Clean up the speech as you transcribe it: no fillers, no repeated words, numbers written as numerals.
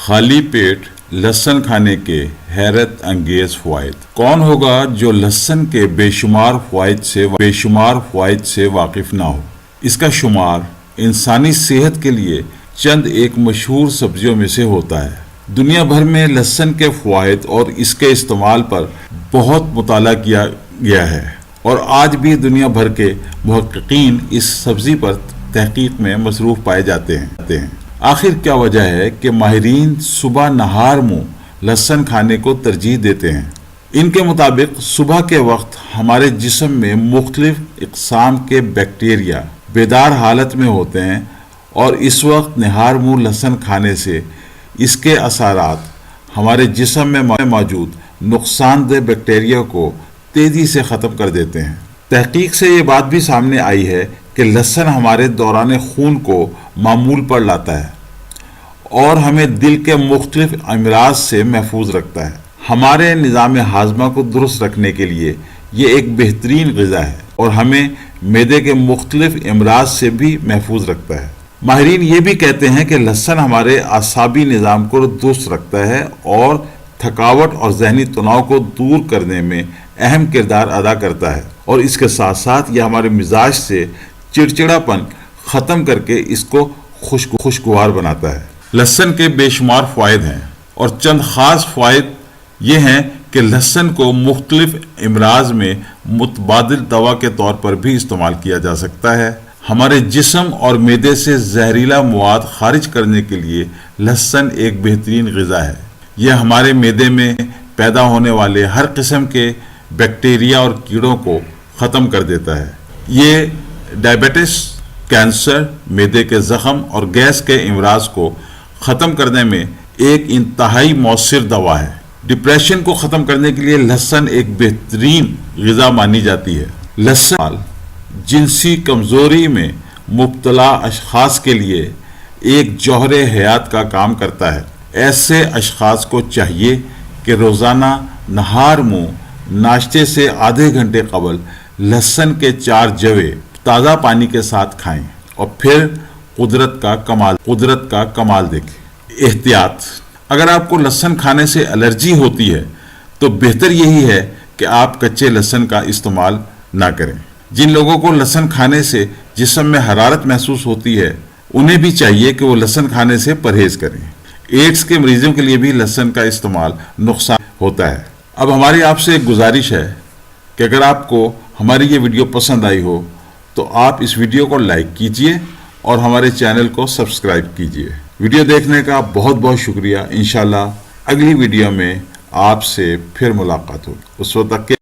خالی پیٹ لہسن کھانے کے حیرت انگیز فوائد۔ کون ہوگا جو لہسن کے بے شمار فوائد سے واقف نہ ہو۔ اس کا شمار انسانی صحت کے لیے چند ایک مشہور سبزیوں میں سے ہوتا ہے۔ دنیا بھر میں لہسن کے فوائد اور اس کے استعمال پر بہت مطالعہ کیا گیا ہے، اور آج بھی دنیا بھر کے محققین اس سبزی پر تحقیق میں مصروف پائے جاتے ہیں۔ آخر کیا وجہ ہے کہ ماہرین صبح نہار منہ لہسن کھانے کو ترجیح دیتے ہیں؟ ان کے مطابق صبح کے وقت ہمارے جسم میں مختلف اقسام کے بیکٹیریا بیدار حالت میں ہوتے ہیں، اور اس وقت نہار منہ لہسن کھانے سے اس کے اثرات ہمارے جسم میں موجود نقصان دہ بیکٹیریا کو تیزی سے ختم کر دیتے ہیں۔ تحقیق سے یہ بات بھی سامنے آئی ہے کہ لہسن ہمارے دوران خون کو معمول پر لاتا ہے اور ہمیں دل کے مختلف امراض سے محفوظ رکھتا ہے۔ ہمارے نظام ہاضمہ کو درست رکھنے کے لیے یہ ایک بہترین غذا ہے اور ہمیں معدے کے مختلف امراض سے بھی محفوظ رکھتا ہے۔ ماہرین یہ بھی کہتے ہیں کہ لہسن ہمارے اعصابی نظام کو درست رکھتا ہے اور تھکاوٹ اور ذہنی تناؤ کو دور کرنے میں اہم کردار ادا کرتا ہے، اور اس کے ساتھ ساتھ یہ ہمارے مزاج سے چڑچڑاپن ختم کر کے اس کو خوشگوار بناتا ہے۔ لہسن کے بے شمار فوائد ہیں، اور چند خاص فوائد یہ ہیں کہ لہسن کو مختلف امراض میں متبادل دوا کے طور پر بھی استعمال کیا جا سکتا ہے۔ ہمارے جسم اور معدے سے زہریلا مواد خارج کرنے کے لیے لہسن ایک بہترین غذا ہے۔ یہ ہمارے معدے میں پیدا ہونے والے ہر قسم کے بیکٹیریا اور کیڑوں کو ختم کر دیتا ہے۔ یہ ڈائبٹس، کینسر، معدے کے زخم اور گیس کے امراض کو ختم کرنے میں ایک انتہائی مؤثر دوا ہے۔ ڈپریشن کو ختم کرنے کے لیے لہسن ایک بہترین غذا مانی جاتی ہے۔ لہسن جنسی کمزوری میں مبتلا اشخاص کے لیے ایک جوہر حیات کا کام کرتا ہے۔ ایسے اشخاص کو چاہیے کہ روزانہ نہار منہ ناشتے سے آدھے گھنٹے قبل لہسن کے 4 جوے تازہ پانی کے ساتھ کھائیں اور پھر قدرت کا کمال دیکھیں۔ احتیاط: اگر آپ کو لہسن کھانے سے الرجی ہوتی ہے تو بہتر یہی ہے کہ آپ کچے لہسن کا استعمال نہ کریں۔ جن لوگوں کو لہسن کھانے سے جسم میں حرارت محسوس ہوتی ہے، انہیں بھی چاہیے کہ وہ لہسن کھانے سے پرہیز کریں۔ ایڈز کے مریضوں کے لیے بھی لہسن کا استعمال نقصان ہوتا ہے۔ اب ہماری آپ سے ایک گزارش ہے کہ اگر آپ کو ہماری یہ ویڈیو پسند آئی ہو تو آپ اس ویڈیو کو لائک کیجئے اور ہمارے چینل کو سبسکرائب کیجئے۔ ویڈیو دیکھنے کا بہت بہت شکریہ۔ انشاءاللہ اگلی ویڈیو میں آپ سے پھر ملاقات ہوگی۔ اس وقت تک کے